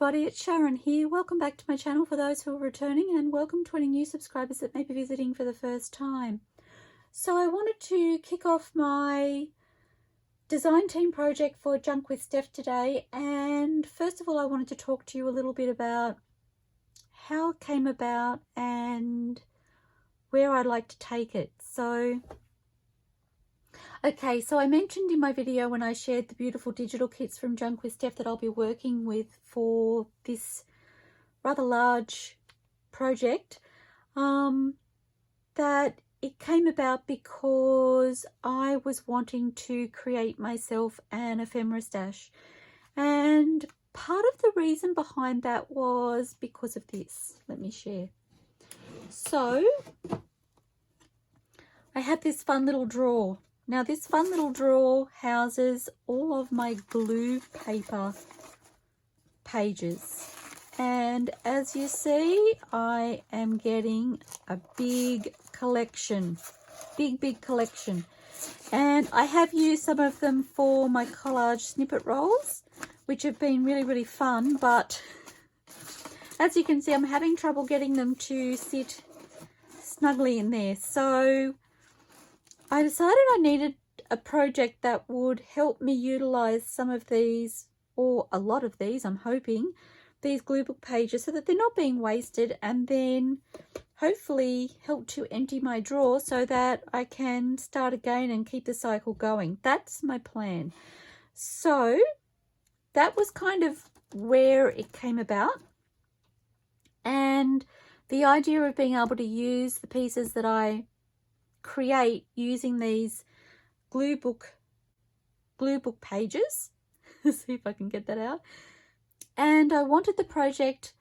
everybody, it's Sharon here. Welcome back to my channel for those who are returning, and welcome to any new subscribers that may be visiting for the first time. So I wanted to kick off my design team project for Junk with Steph today, and first of all I wanted to talk to you a little bit about how it came about and where I'd like to take it. Okay, so I mentioned in my video when I shared the beautiful digital kits from Junk with Steph that I'll be working with for this rather large project, that it came about because I was wanting to create myself an ephemera stash. And part of the reason behind that was because of this. Let me share. So I had this fun little drawer. Now this fun little drawer houses all of my glue paper pages, and as you see I am getting a big collection, big collection, and I have used some of them for my collage snippet rolls, which have been really fun, but as you can see I'm having trouble getting them to sit snugly in there. So I decided I needed a project that would help me utilize some of these, or a lot of these, I'm hoping, these glue book pages, so that they're not being wasted, and then hopefully help to empty my drawer so that I can start again and keep the cycle going. That's my plan. So that was kind of where it came about, and the idea of being able to use the pieces that I create using these glue book pages see if I can get that out, and I wanted the project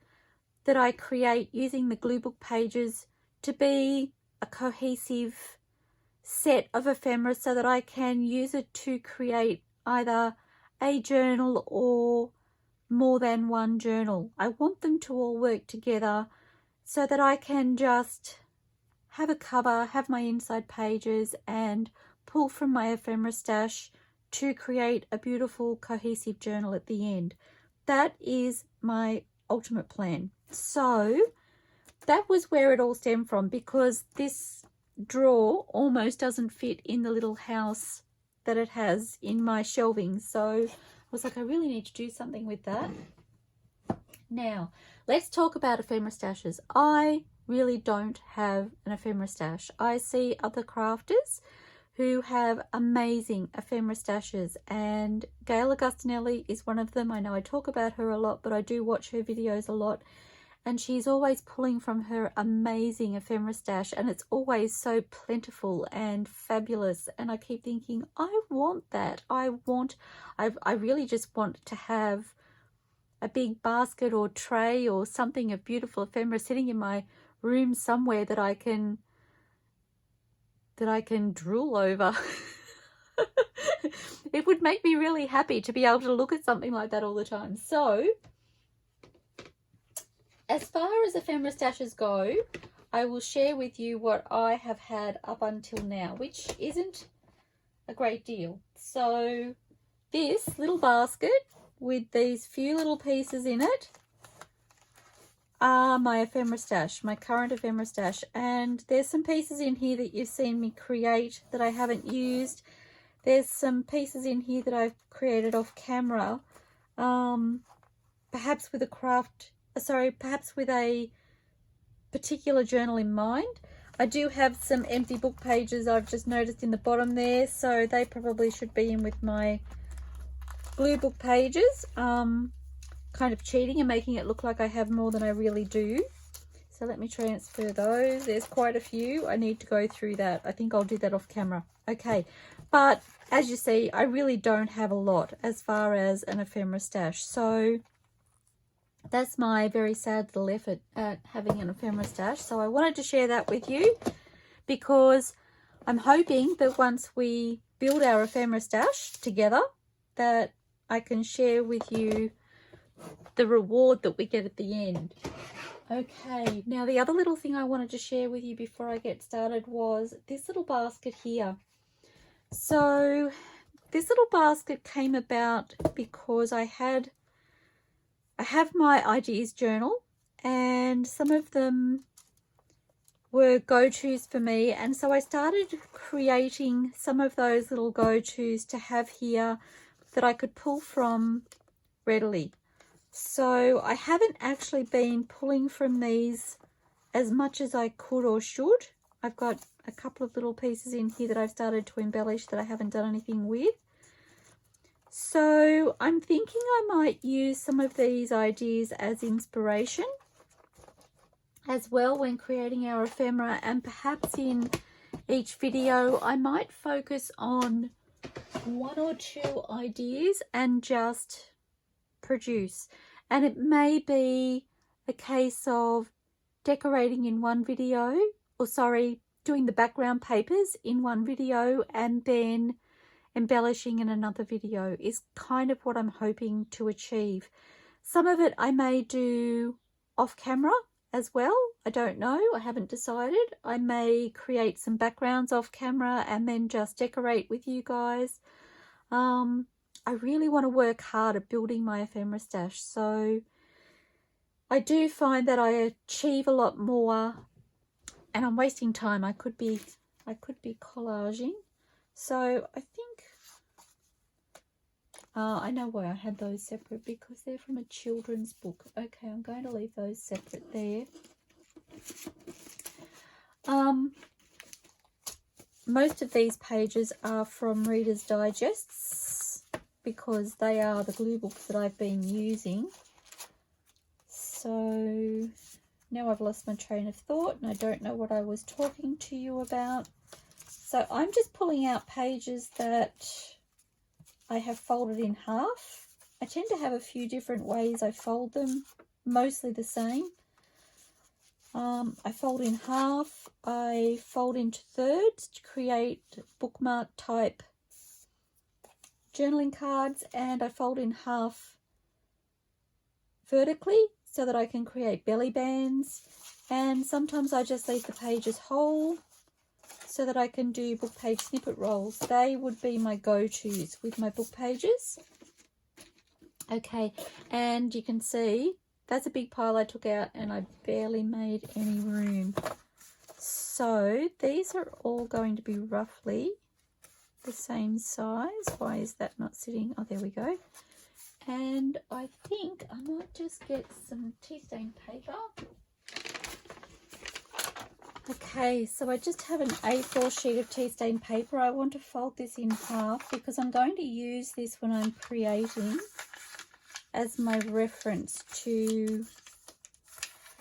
that I create using the glue book pages to be a cohesive set of ephemera so that I can use it to create either a journal or more than one journal. I want them to all work together so that I can just have a cover, have my inside pages, and pull from my ephemera stash to create a beautiful cohesive journal at the end. That is my ultimate plan. So that was where it all stemmed from, because this drawer almost doesn't fit in the little house that it has in my shelving. So I was like, I really need to do something with that. Now let's talk about ephemera stashes. I really don't have an ephemera stash. I see other crafters who have amazing ephemera stashes, and Gail Augustinelli is one of them. I know I talk about her a lot, but I do watch her videos a lot, and she's always pulling from her amazing ephemera stash, and it's always so plentiful and fabulous, and I keep thinking, I want that. I really just want to have a big basket or tray or something of beautiful ephemera sitting in my room somewhere that I can drool over. It would make me really happy to be able to look at something like that all the time. So as far as ephemera stashes go, I will share with you what I have had up until now, which isn't a great deal. So this little basket with these few little pieces in it are my ephemera stash, my current ephemera stash, and there's some pieces in here that you've seen me create that I haven't used. There's some pieces in here that I've created off camera, perhaps with a particular journal in mind. I do have some empty book pages I've just noticed in the bottom there, so they probably should be in with my glue book pages. Kind of cheating and making it look like I have more than I really do. So let me transfer those. There's quite a few. I need to go through that. I think I'll do that off camera. Okay, but as you see, I really don't have a lot as far as an ephemera stash. So that's my very sad little effort at having an ephemera stash. So I wanted to share that with you, because I'm hoping that once we build our ephemera stash together, that I can share with you the reward that we get at the end. Okay, now the other little thing I wanted to share with you before I get started was this little basket here. So this little basket came about because I had I have my ideas journal, and some of them were go-tos for me, and so I started creating some of those little go-tos to have here that I could pull from readily. So I haven't actually been pulling from these as much as I could or should. I've got a couple of little pieces in here that I've started to embellish that I haven't done anything with. So I'm thinking I might use some of these ideas as inspiration as well when creating our ephemera, and perhaps in each video I might focus on one or two ideas and just produce. And it may be a case of decorating in one video, or sorry, doing the background papers in one video and then embellishing in another video is kind of what I'm hoping to achieve. Some of it I may do off camera as well. I don't know. I haven't decided. I may create some backgrounds off camera and then just decorate with you guys. I really want to work hard at building my ephemera stash. So I do find that I achieve a lot more, and I'm wasting time. I could be collaging. So I think I know why I had those separate, because they're from a children's book. Okay, I'm going to leave those separate there. Most of these pages are from Reader's Digests because they are the glue books that I've been using. So now I've lost my train of thought and I don't know what I was talking to you about. So I'm just pulling out pages that I have folded in half. I tend to have a few different ways I fold them, mostly the same. I fold in half, I fold into thirds to create bookmark type journaling cards, and I fold in half vertically so that I can create belly bands, and sometimes I just leave the pages whole so that I can do book page snippet rolls. They would be my go-tos with my book pages. Okay, and you can see that's a big pile I took out and I barely made any room. So these are all going to be roughly the same size. Why is that not sitting? Oh, there we go. And I think I might just get some tea stain paper. Okay, so I just have an A4 sheet of tea stain paper. I want to fold this in half because I'm going to use this when I'm creating as my reference to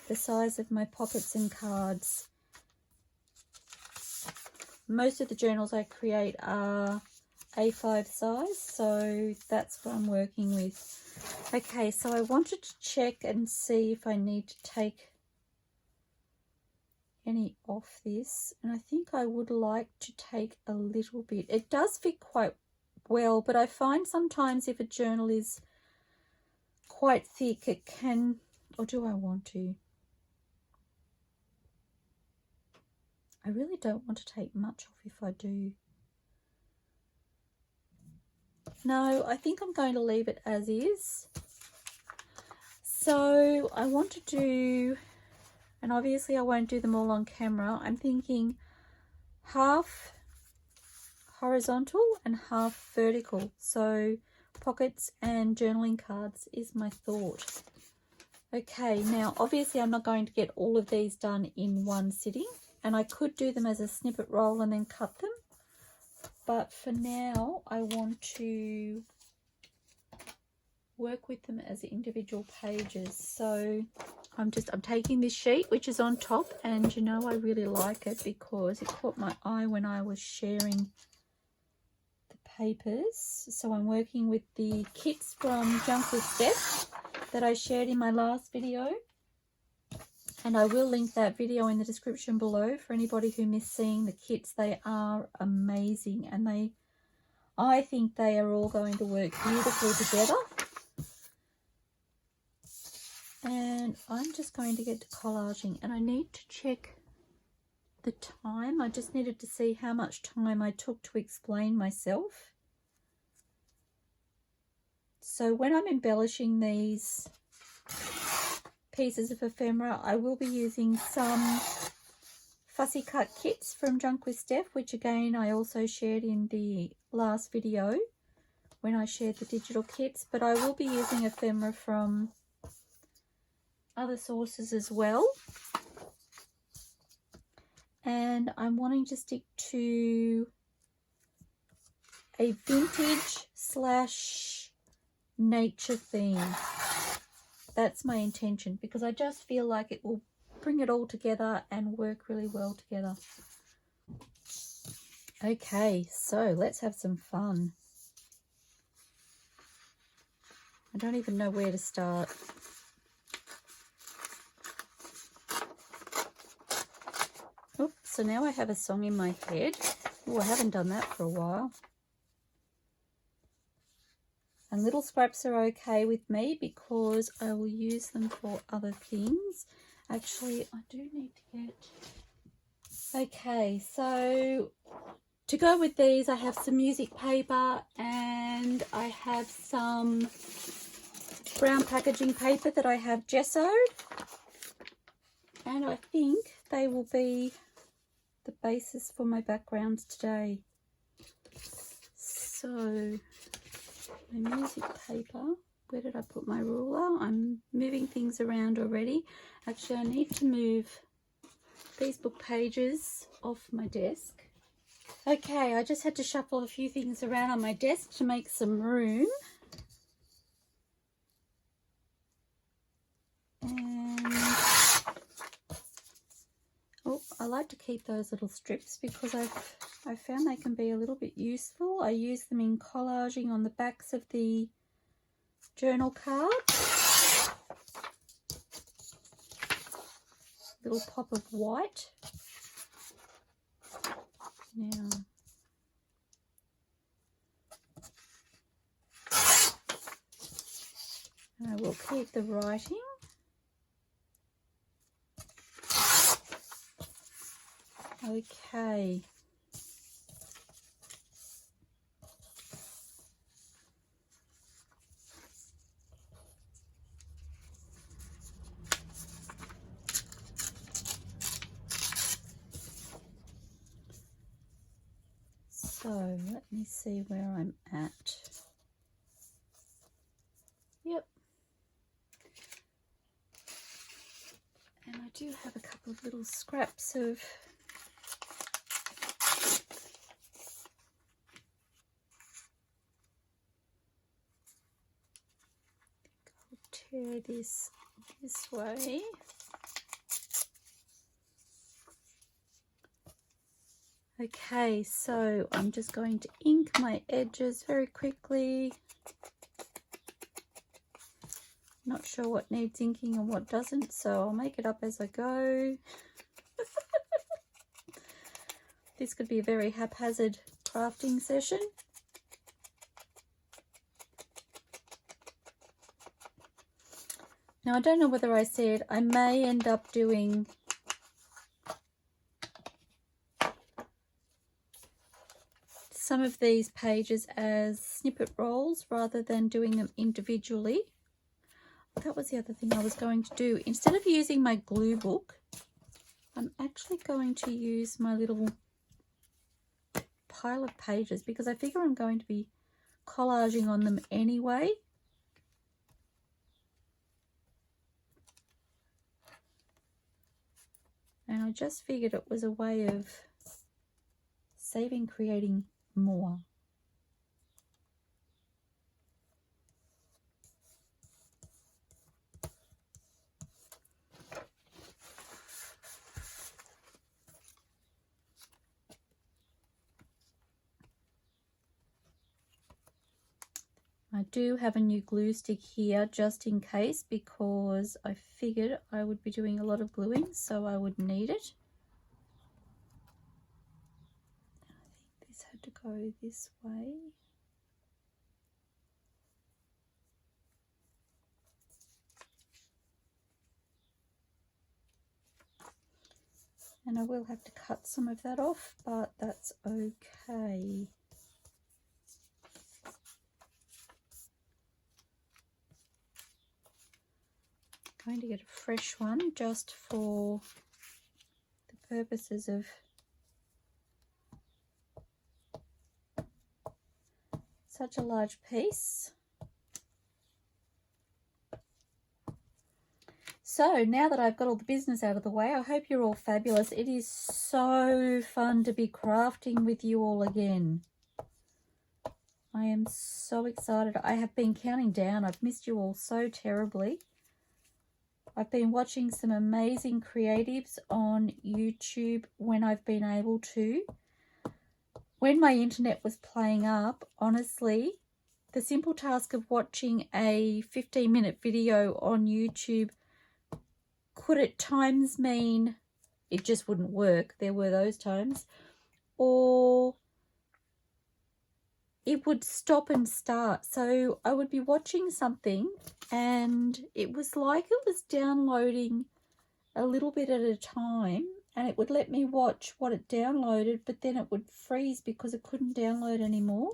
the size of my pockets and cards. Most of the journals I create are A5 size, so that's what I'm working with. Okay, so I wanted to check and see if I need to take any off this, and I think I would like to take a little bit. It does fit quite well, but I find sometimes if a journal is quite thick, it can, or do I want to? I really don't want to take much off if I do. No, I think I'm going to leave it as is. So I want to do, and obviously I won't do them all on camera, I'm thinking half horizontal and half vertical. So pockets and journaling cards is my thought. Okay, now obviously I'm not going to get all of these done in one sitting, and I could do them as a snippet roll and then cut them, but for now I want to work with them as individual pages. So I'm taking this sheet which is on top, and you know I really like it because it caught my eye when I was sharing the papers. So I'm working with the kits from JunkWithSteph that I shared in my last video, and I will link that video in the description below for anybody who missed seeing the kits. They are amazing, and I think they are all going to work beautifully together. And I'm just going to get to collaging, and I need to check the time. I just needed to see how much time I took to explain myself. So when I'm embellishing these pieces of ephemera. I will be using some fussy cut kits from JunkWithSteph, which again I also shared in the last video when I shared the digital kits, but I will be using ephemera from other sources as well. And I'm wanting to stick to a vintage / nature theme. That's my intention, because I just feel like it will bring it all together and work really well together. Okay, so let's have some fun. I don't even know where to start. Oops, so now I have a song in my head. Oh, I haven't done that for a while. And little scraps are okay with me because I will use them for other things. Actually, I do need to get... Okay, so to go with these, I have some music paper and I have some brown packaging paper that I have gessoed. And I think they will be the basis for my backgrounds today. So... my music paper, where did I put my ruler? I'm moving things around already. Actually, I need to move these book pages off my desk. Okay, I just had to shuffle a few things around on my desk to make some room. And oh, I like to keep those little strips because I found they can be a little bit useful. I use them in collaging on the backs of the journal cards. Little pop of white. Now, I will keep the writing. Okay. So let me see where I'm at. Yep. And I do have a couple of little scraps of tear this way. Okay, so I'm just going to ink my edges very quickly. Not sure what needs inking and what doesn't, so I'll make it up as I go. This could be a very haphazard crafting session. Now, I don't know whether I said I may end up doing some of these pages as snippet rolls rather than doing them individually. That was the other thing I was going to do. Instead of using my glue book, I'm actually going to use my little pile of pages because I figure I'm going to be collaging on them anyway. And I just figured it was a way of saving creating more. I do have a new glue stick here just in case because I figured I would be doing a lot of gluing, so I would need it. I think this had to go this way. And I will have to cut some of that off, but that's okay. get a fresh one just for the purposes of such a large piece. So now that I've got all the business out of the way, I hope you're all fabulous. It is so fun to be crafting with you all again. I am so excited. I have been counting down. I've missed you all so terribly. I've been watching some amazing creatives on YouTube when I've been able to. When my internet was playing up, honestly, the simple task of watching a 15-minute video on YouTube could at times mean it just wouldn't work. There were those times. Or it would stop and start. So I would be watching something and it was like it was downloading a little bit at a time, and it would let me watch what it downloaded, but then it would freeze because it couldn't download anymore.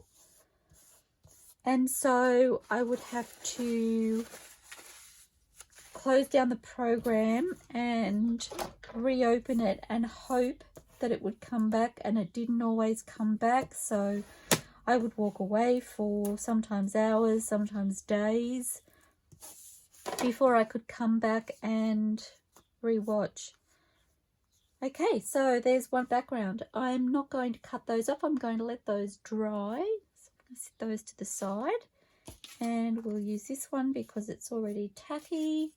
And so I would have to close down the program and reopen it and hope that it would come back, and it didn't always come back. So I would walk away for sometimes hours, sometimes days, before I could come back and rewatch. Okay, so there's one background. I'm not going to cut those off. I'm going to let those dry. So I'm going to set those to the side, and we'll use this one because it's already tacky.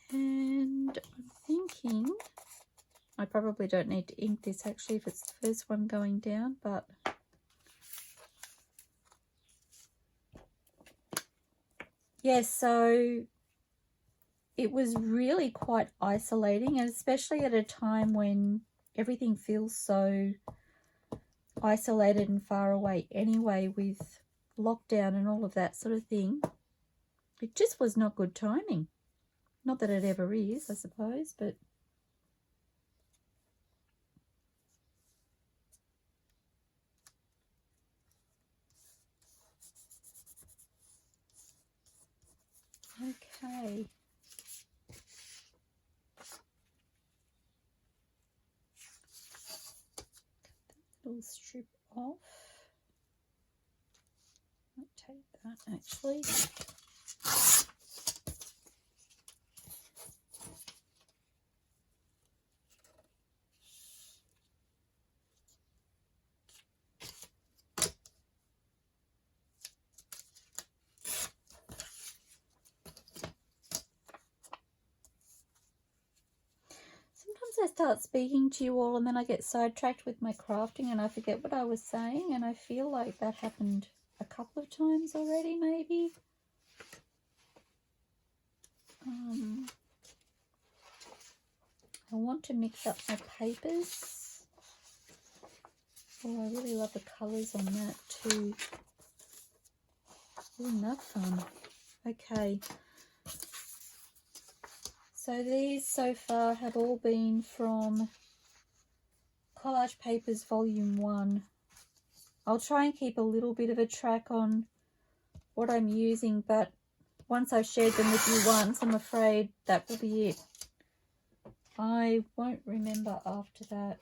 And I'm thinking I probably don't need to ink this actually if it's the first one going down, but yes, so it was really quite isolating, and especially at a time when everything feels so isolated and far away anyway with lockdown and all of that sort of thing. It just was not good timing. Not that it ever is, I suppose, but okay. Little strip off. I'll take that actually. I start speaking to you all and then I get sidetracked with my crafting and I forget what I was saying, and I feel like that happened a couple of times already maybe. I want to mix up my papers. Oh, I really love the colours on that too. Isn't that fun? Okay. So these so far have all been from Collage Papers Volume 1. I'll try and keep a little bit of a track on what I'm using, but once I've shared them with you once, I'm afraid that will be it. I won't remember after that.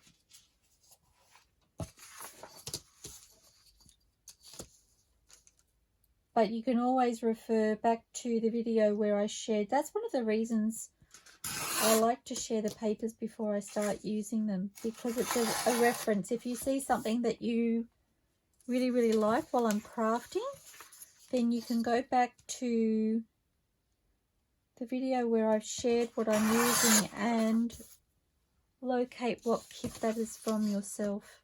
But you can always refer back to the video where I shared. That's one of the reasons I like to share the papers before I start using them, because it's a reference. If you see something that you really, really like while I'm crafting, then you can go back to the video where I've shared what I'm using and locate what kit that is from yourself.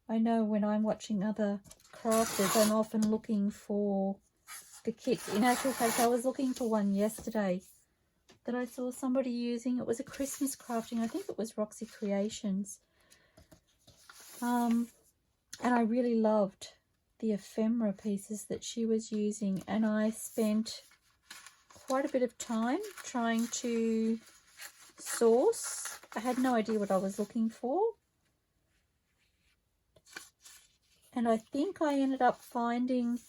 I know when I'm watching other crafters, I'm often looking for the kit. In actual fact, I was looking for one yesterday that I saw somebody using. It was a Christmas crafting. I think it was Roxy Creations. And I really loved the ephemera pieces that she was using, and I spent quite a bit of time trying to source. I had no idea what I was looking for. And I think I ended up finding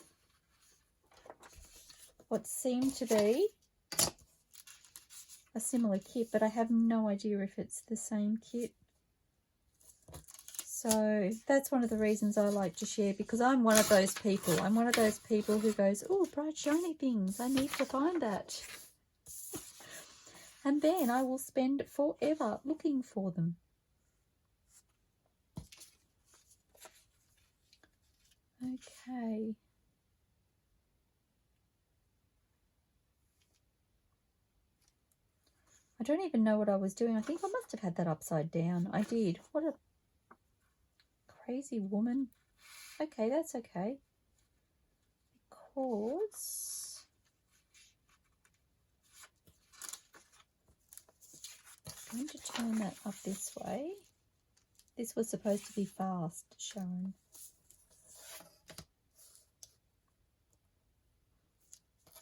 what seemed to be a similar kit, but I have no idea if it's the same kit. So that's one of the reasons I like to share, because I'm one of those people. I'm one of those people who goes, oh, bright shiny things, I need to find that. And then I will spend forever looking for them. Okay. I don't even know what I was doing. I think I must have had that upside down. I did. What a crazy woman. Okay, that's okay. Because I'm going to turn that up this way. This was supposed to be fast, Sharon.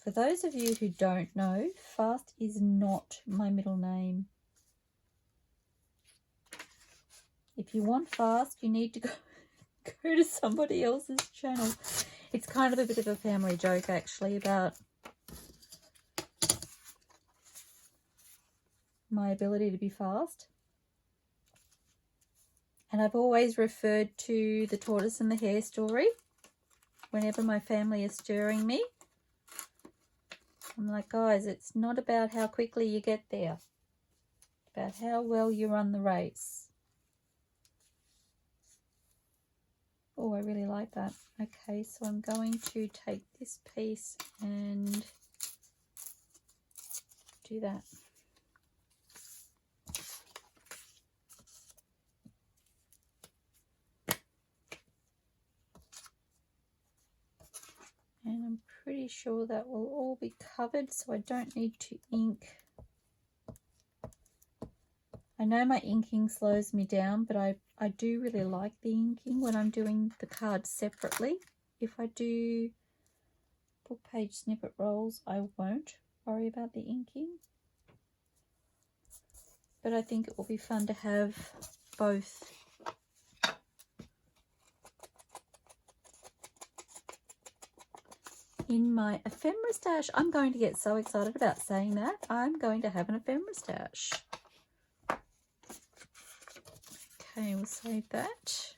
For those of you who don't know, Fast is not my middle name. If you want Fast, you need to go to somebody else's channel. It's kind of a bit of a family joke, actually, about my ability to be fast. And I've always referred to the tortoise and the hare story whenever my family is stirring me. I'm like, guys, it's not about how quickly you get there. It's about how well you run the race. Oh, I really like that. Okay, so I'm going to take this piece and do that. And I'm pretty sure that will all be covered, so I don't need to ink. I know my inking slows me down, but I do really like the inking when I'm doing the cards separately. If I do book page snippet rolls, I won't worry about the inking. But I think it will be fun to have both. In my ephemera stash. I'm going to get so excited about saying that. I'm going to have an ephemera stash. Okay, we'll save that.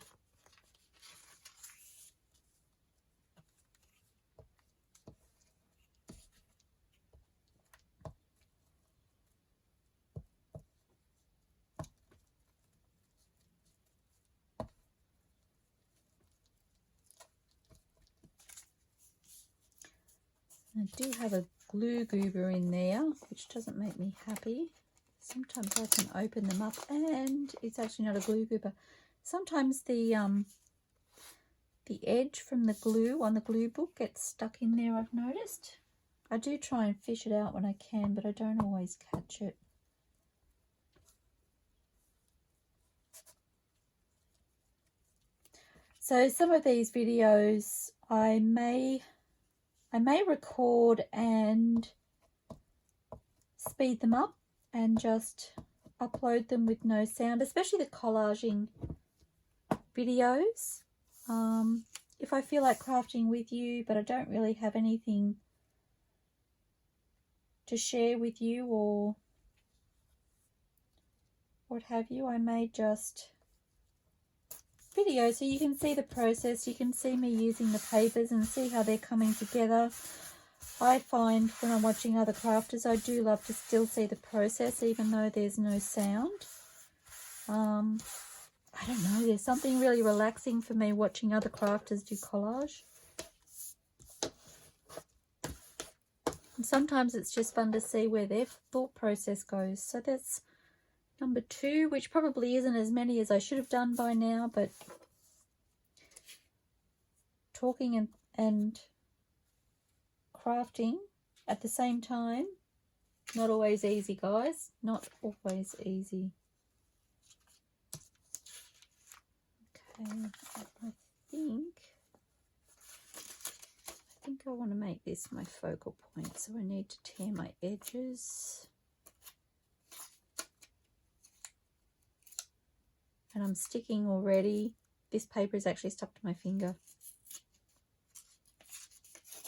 I do have a glue goober in there, which doesn't make me happy. Sometimes I can open them up and it's actually not a glue goober. Sometimes the edge from the glue on the glue book gets stuck in there, I've noticed. I do try and fish it out when I can, but I don't always catch it. So some of these videos I may record and speed them up and just upload them with no sound, especially the collaging videos. If I feel like crafting with you, but I don't really have anything to share with you or what have you, I may just video so you can see the process. You can see me using the papers and see how they're coming together. I find when I'm watching other crafters, I do love to still see the process even though there's no sound. I don't know, there's something really relaxing for me watching other crafters do collage. And sometimes it's just fun to see where their thought process goes. So that's number 2, which probably isn't as many as I should have done by now, but talking and crafting at the same time, not always easy, guys. Not always easy. Okay, I think I want to make this my focal point, so I need to tear my edges. And I'm sticking already this paper is actually stuck to my finger.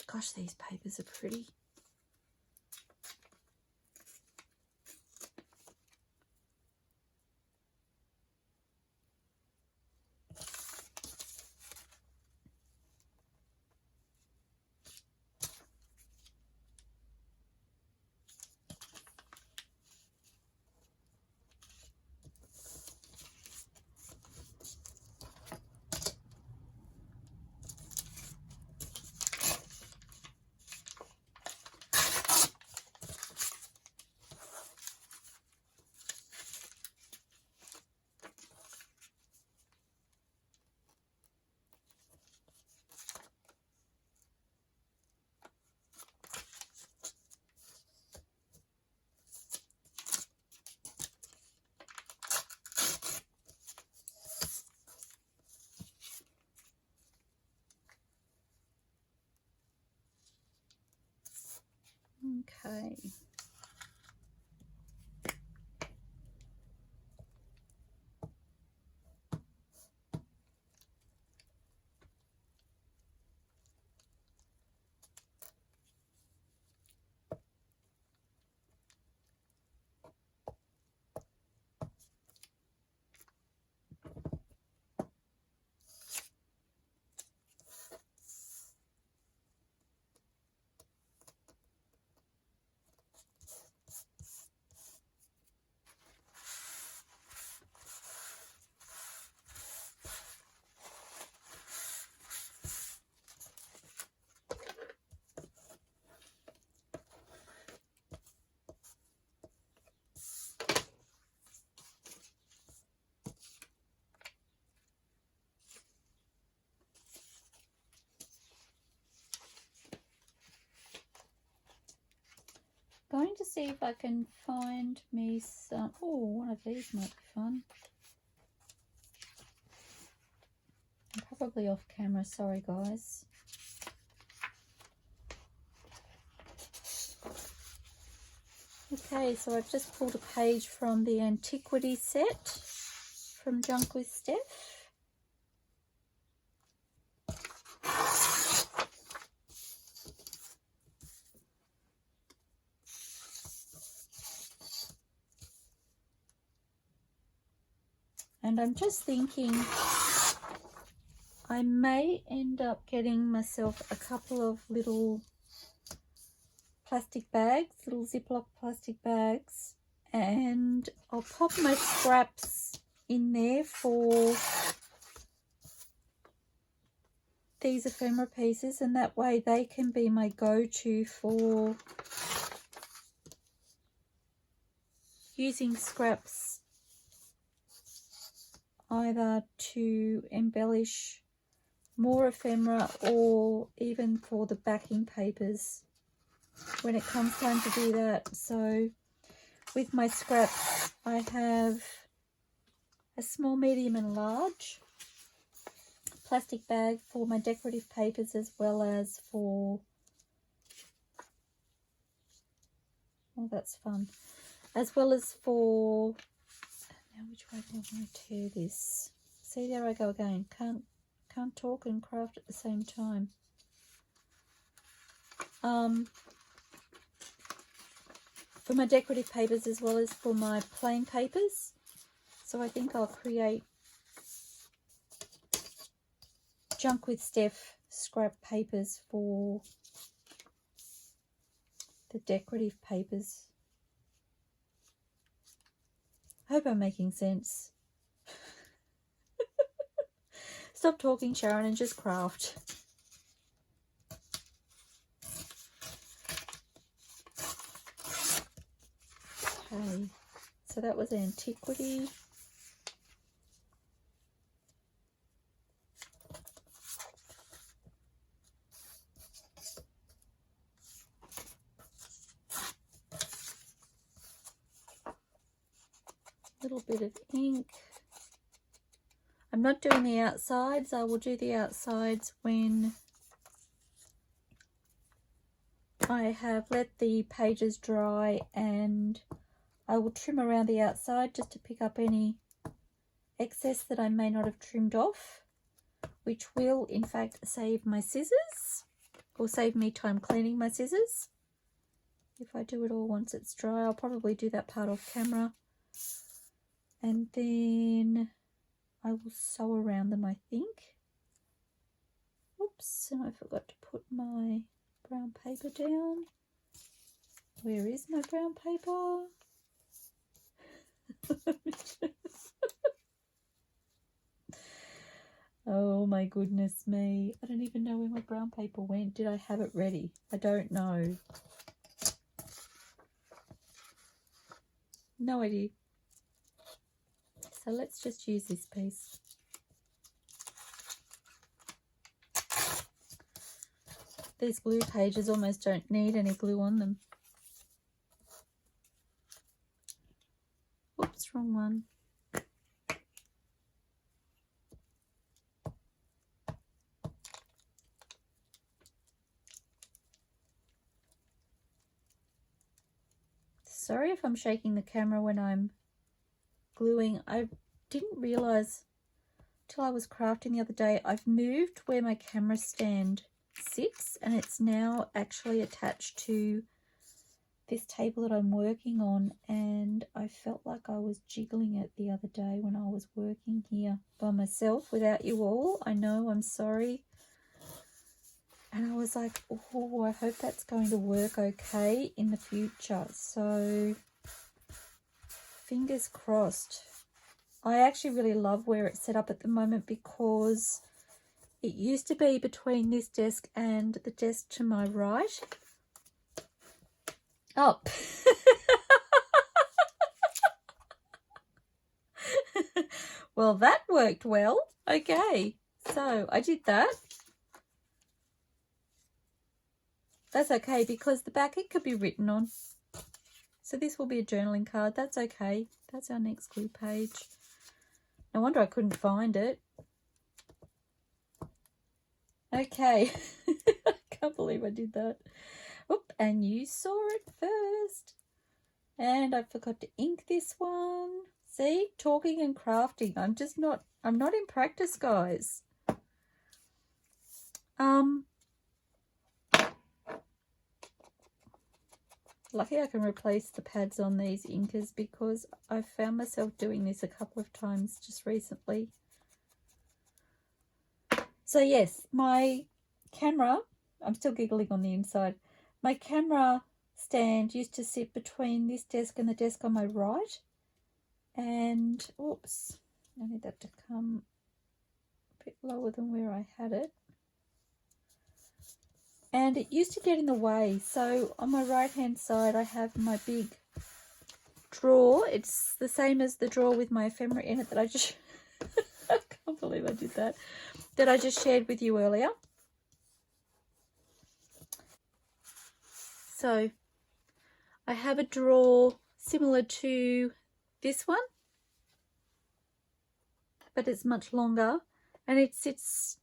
Gosh, these papers are pretty. Okay. Going to see if I can find me some. Oh, one of these might be fun. I'm probably off camera, sorry guys. Okay, so I've just pulled a page from the Antiquity set from JunkWithSteph. And I'm just thinking I may end up getting myself a couple of little plastic bags, little Ziploc plastic bags, and I'll pop my scraps in there for these ephemera pieces, and that way they can be my go-to for using scraps either to embellish more ephemera or even for the backing papers when it comes time to do that. So with my scraps I have a small, medium and large plastic bag for my decorative papers, as well as for, oh that's fun, as well as for, now which way do I want to tear this? See, there I go again, can't talk and craft at the same time. For my decorative papers as well as for my plain papers. So I think I'll create JunkWithSteph scrap papers for the decorative papers. I hope I'm making sense. Stop talking, Sharon, and just craft. Okay, so that was Antiquity. Little bit of ink. I'm not doing the outsides. I will do the outsides when I have let the pages dry, and I will trim around the outside just to pick up any excess that I may not have trimmed off. which will in fact save my scissors, or save me time cleaning my scissors. If I do it all once it's dry, I'll probably do that part off camera. And then I will sew around them, I think. Oops, and I forgot to put my brown paper down. Where is my brown paper? Oh my goodness me. I don't even know where my brown paper went. Did I have it ready? I don't know. No idea. So let's just use this piece. These glue pages almost don't need any glue on them. Oops, wrong one. Sorry if I'm shaking the camera when I'm gluing. I didn't realise till I was crafting the other day, I've moved where my camera stand sits, and it's now actually attached to this table that I'm working on, and I felt like I was jiggling it the other day when I was working here by myself without you all. I know, I'm sorry. And I was like, oh, I hope that's going to work okay in the future. So fingers crossed. I actually really love where it's set up at the moment, because it used to be between this desk and the desk to my right. Oh. Well, that worked well. Okay, so I did that. That's okay, because the back it could be written on. So this will be a journaling card. That's okay. That's our next glue page. No wonder I couldn't find it. Okay. I can't believe I did that. Oop, and you saw it first. And I forgot to ink this one. See, talking and crafting. I'm not in practice, guys. Lucky I can replace the pads on these inkers, because I've found myself doing this a couple of times just recently. So yes, my camera, I'm still giggling on the inside. My camera stand used to sit between this desk and the desk on my right. And, oops, I need that to come a bit lower than where I had it. And it used to get in the way. So on my right hand side I have my big drawer. It's the same as the drawer with my ephemera in it that I just I can't believe I did that. That I just shared with you earlier. So I have a drawer similar to this one, but it's much longer, and it sits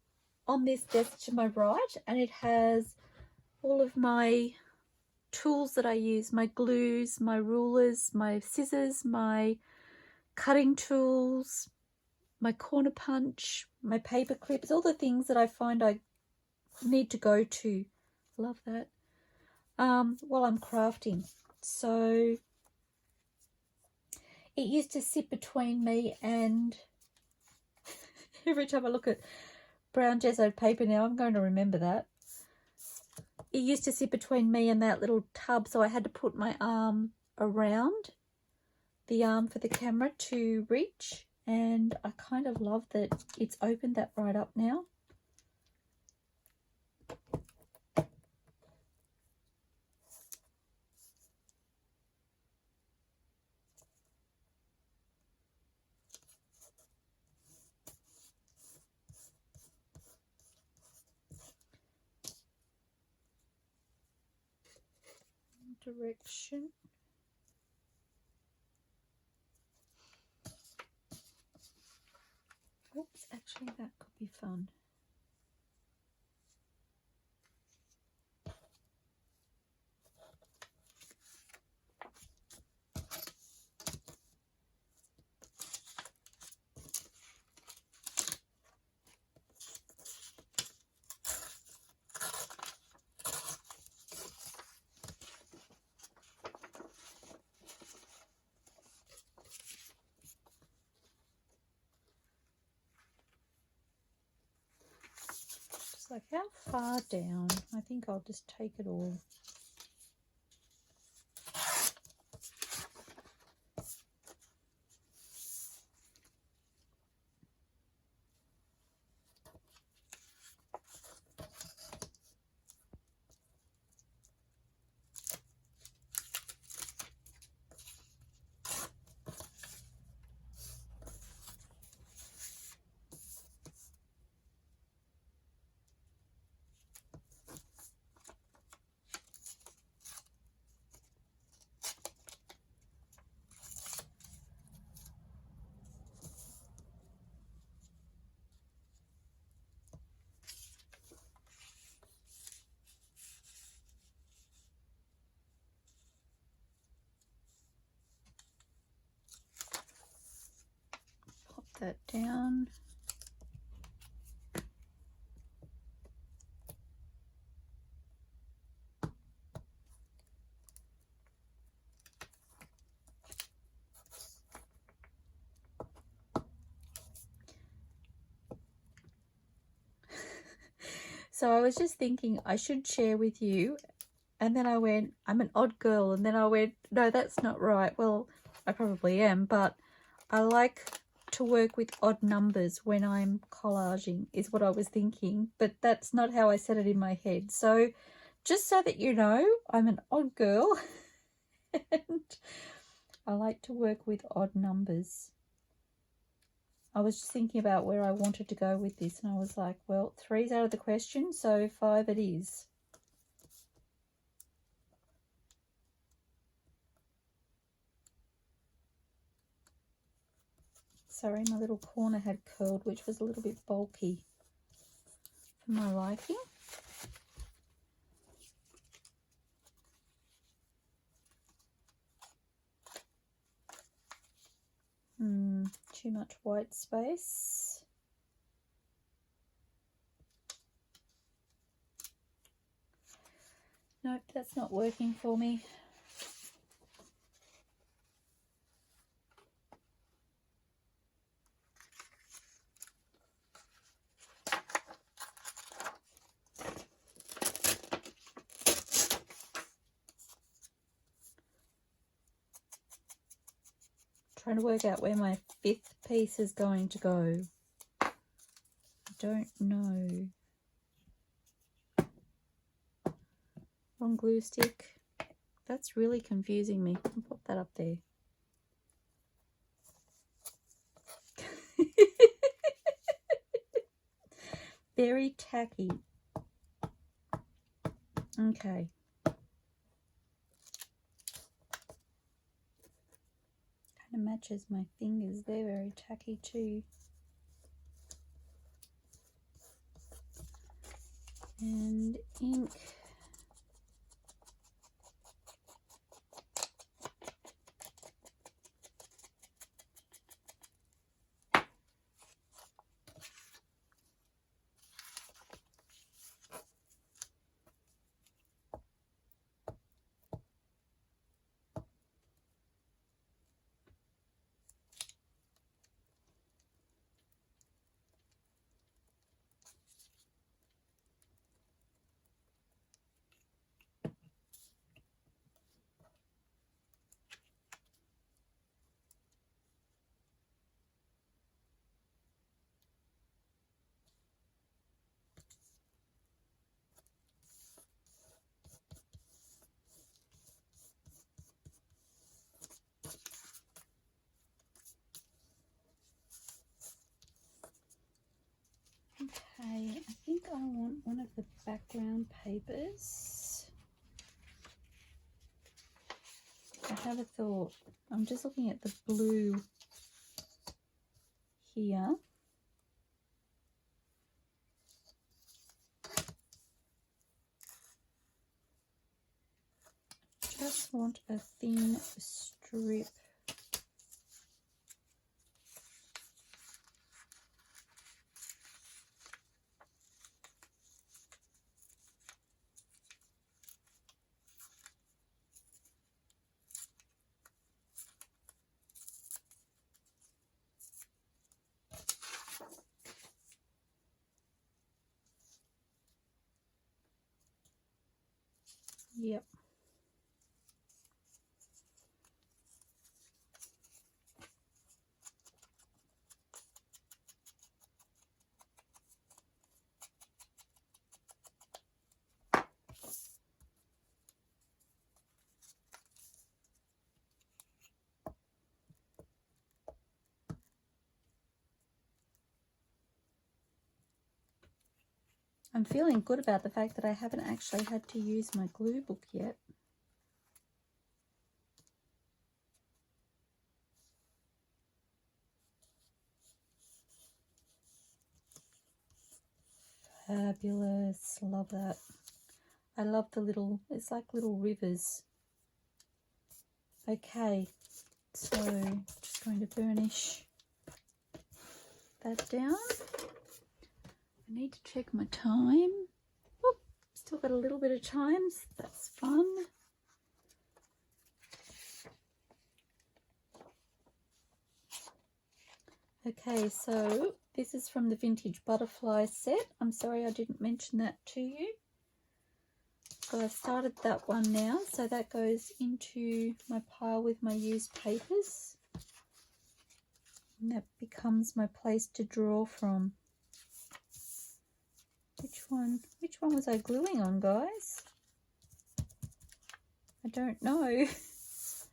on this desk to my right, and it has all of my tools that I use, my glues, my rulers, my scissors, my cutting tools, my corner punch, my paper clips, all the things that I find I need to go to. Love that. While I'm crafting. So it used to sit between me and every time I look at brown gessoed paper now, I'm going to remember that. It used to sit between me and that little tub, so I had to put my arm around the arm for the camera to reach, and I kind of love that it's opened that right up now. Direction. Oops, actually that could be fun. It's like, how far down? I think I'll just take it all. Pop that down. So I was just thinking I should share with you, and then I went, I'm an odd girl, and then I went, no, that's not right. Well, I probably am, but I like to work with odd numbers when I'm collaging, is what I was thinking, but that's not how I said it in my head. So just so that you know, I'm an odd girl and I like to work with odd numbers. I was just thinking about where I wanted to go with this, and I was like, well, 3's out of the question, so 5 it is. Sorry, my little corner had curled, which was a little bit bulky for my liking. Too much white space. Nope, that's not working for me. Trying to work out where my 5th piece is going to go. I don't know. Wrong glue stick. That's really confusing me. I'll put that up there. Very tacky. Okay. Kind of matches my fingers. They're very tacky too. And ink. Okay, I think I want one of the background papers. I have a thought. I'm just looking at the blue here. Just want a thin strip. Yep. I'm feeling good about the fact that I haven't actually had to use my glue book yet. Fabulous. Love that. I love the little, it's like little rivers. Okay, so just going to burnish that down. I need to check my time. Oop, still got a little bit of time, so that's fun. Okay, so this is from the Vintage Butterfly set. I'm sorry I didn't mention that to you. So I've started that one now, so that goes into my pile with my used papers. And that becomes my place to draw from. Which one was I gluing on, guys? I don't know. This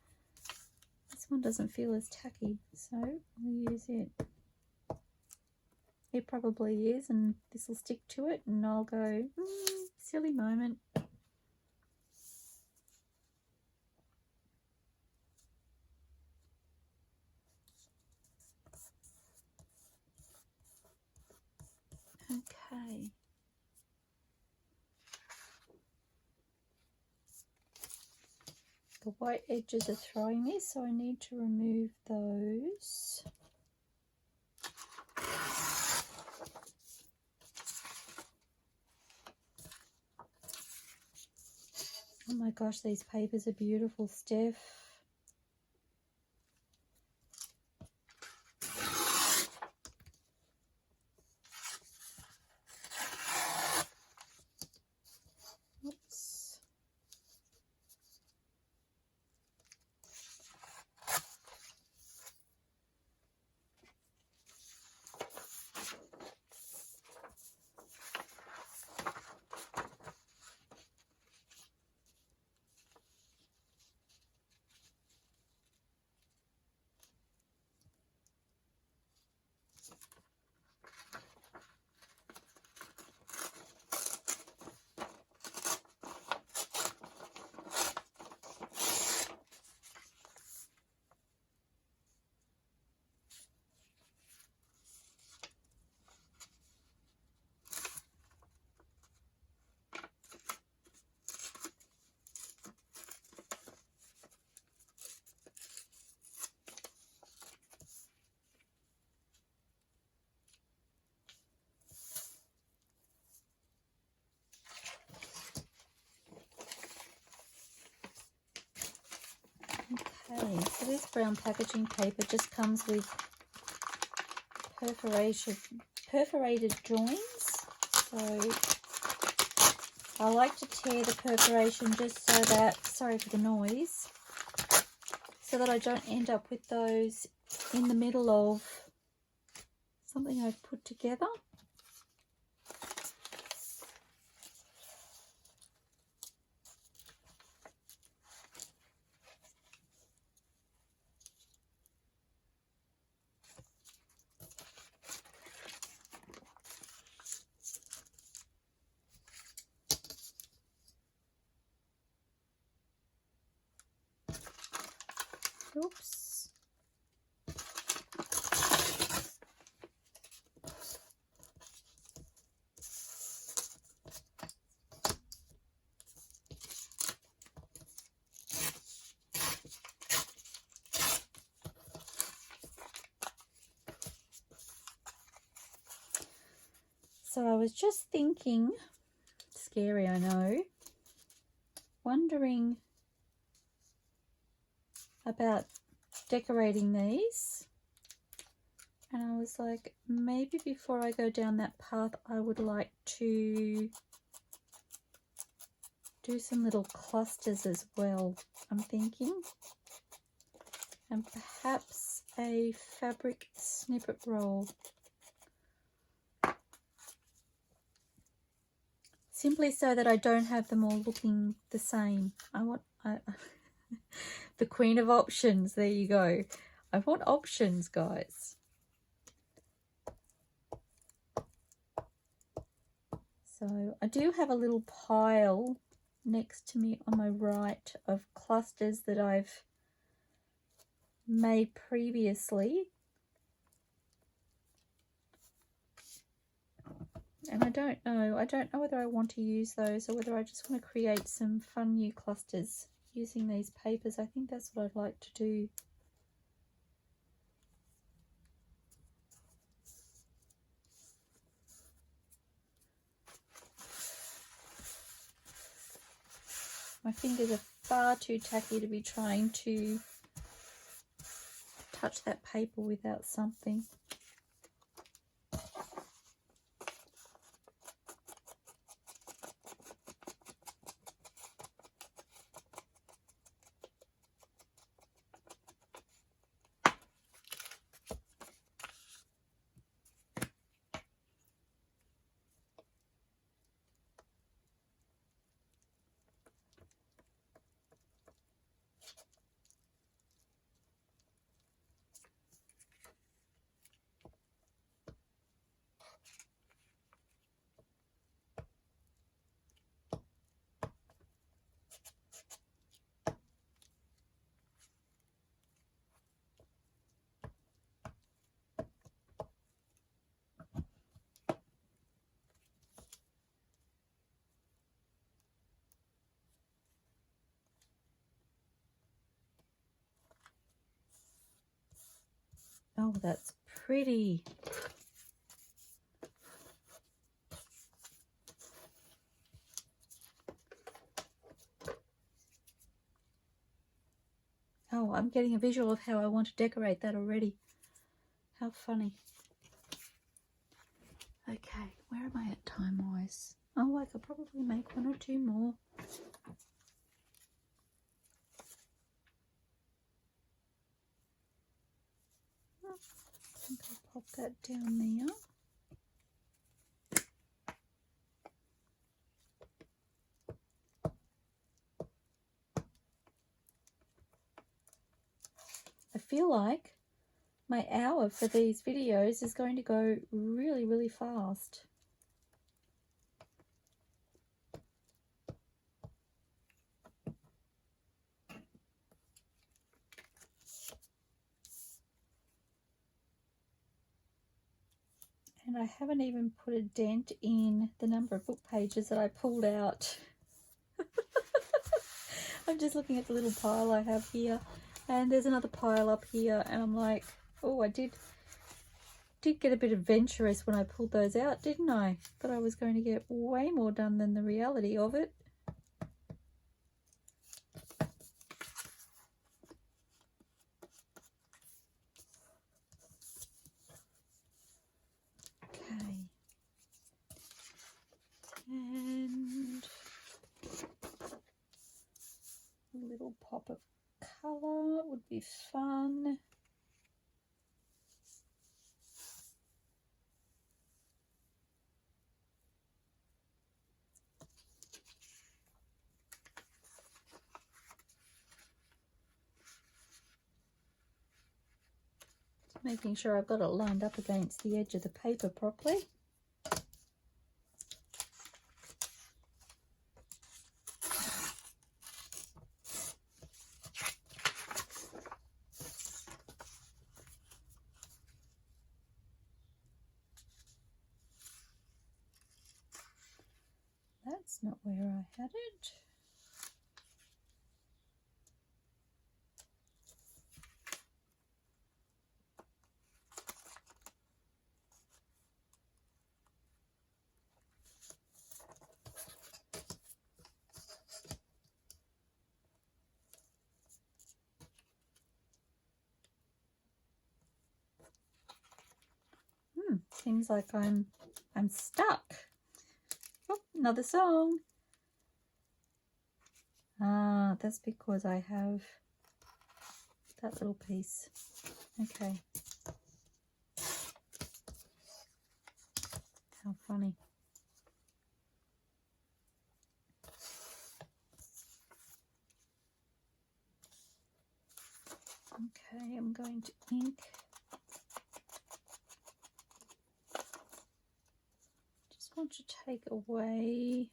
one doesn't feel as tacky, so we'll use it. It probably is, and this will stick to it, and I'll go, silly moment. Okay. The white edges are throwing me, so I need to remove those. Oh my gosh, these papers are beautiful, Steph. Oops. Okay, so this brown packaging paper just comes with perforated joins. So I like to tear the perforation just so that, sorry for the noise, so that I don't end up with those in the middle of something I've put together. Oops. So I was just thinking, scary I know, wondering about decorating these, and I was like, maybe before I go down that path I would like to do some little clusters as well, I'm thinking. And perhaps a fabric snippet roll. Simply so that I don't have them all looking the same. I want the queen of options. There you go. I want options, guys. So I do have a little pile next to me on my right of clusters that I've made previously. And I don't know whether I want to use those or whether I just want to create some fun new clusters using these papers. I think that's what I'd like to do. My fingers are far too tacky to be trying to touch that paper without something. Oh, that's pretty. Oh, I'm getting a visual of how I want to decorate that already. How funny. Okay, where am I at time-wise? Oh, I could probably make one or two more. I think I'll pop that down there. I feel like my hour for these videos is going to go really, really fast. And I haven't even put a dent in the number of book pages that I pulled out. I'm just looking at the little pile I have here, and there's another pile up here, and I'm like, oh, I did get a bit adventurous when I pulled those out, didn't I? Thought I was going to get way more done than the reality of it. Okay. And a little pop of colour would be fun. Making sure I've got it lined up against the edge of the paper properly. That's not where I had it. Seems like I'm stuck. Oh, another song. Ah, that's because I have that little piece. Okay. How funny. Okay, I'm going to ink. Just want to take away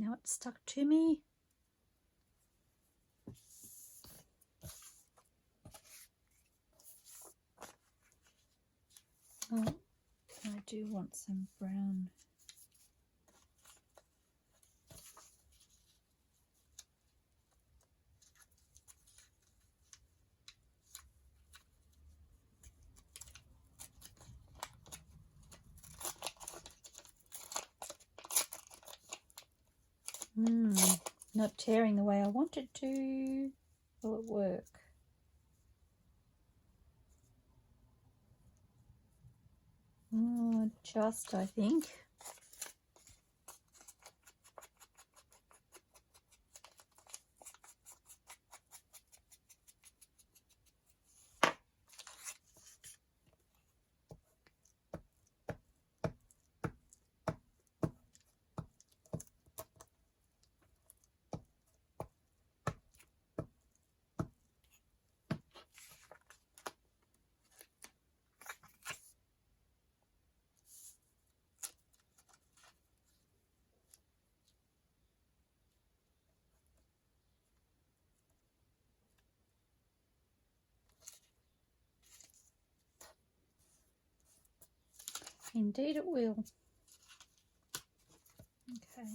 now it's stuck to me. Oh, I do want some brown. Not tearing the way I want it to. Will it work? Oh, just, I think. Indeed it will. Okay.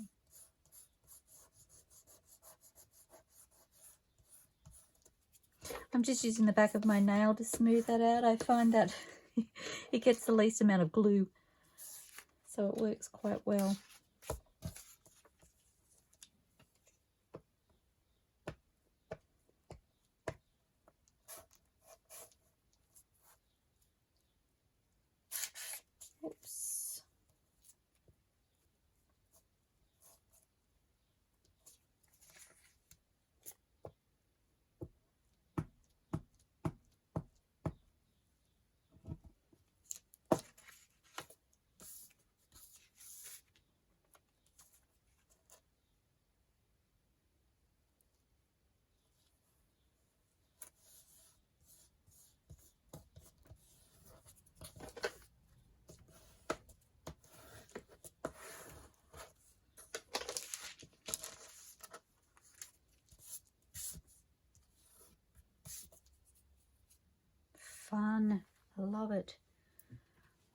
I'm just using the back of my nail to smooth that out. I find that it gets the least amount of glue, so it works quite well. Oops. Fun. I love it.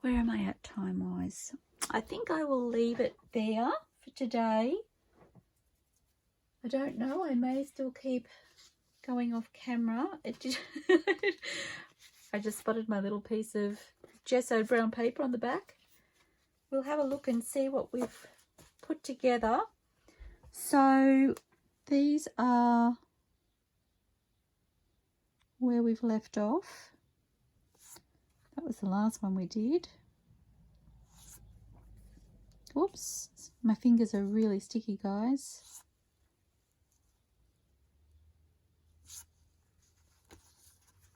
Where am I at time-wise? I think I will leave it there for today. I don't know. I may still keep going off camera. It did. I just spotted my little piece of gessoed brown paper on the back. We'll have a look and see what we've put together. So these are where we've left off. That was the last one we did. Whoops, my fingers are really sticky, guys.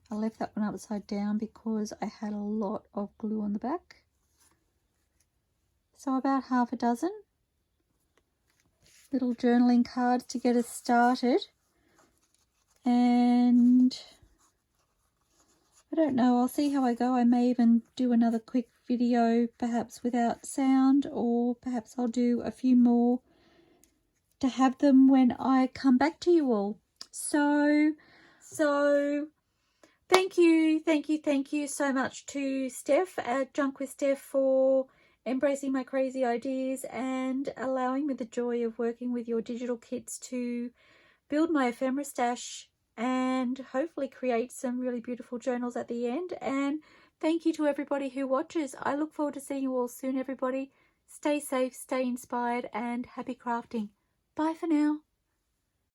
I left that one upside down because I had a lot of glue on the back. So about half a dozen little journaling cards to get us started. And I don't know, I'll see how I go. I may even do another quick video, perhaps without sound, or perhaps I'll do a few more to have them when I come back to you all. So thank you so much to Steph at JunkWithSteph for embracing my crazy ideas and allowing me the joy of working with your digital kits to build my ephemera stash and hopefully create some really beautiful journals at the end. And thank you to everybody who watches. I look forward to seeing you all soon, everybody. Stay safe, stay inspired, and happy crafting. Bye for now.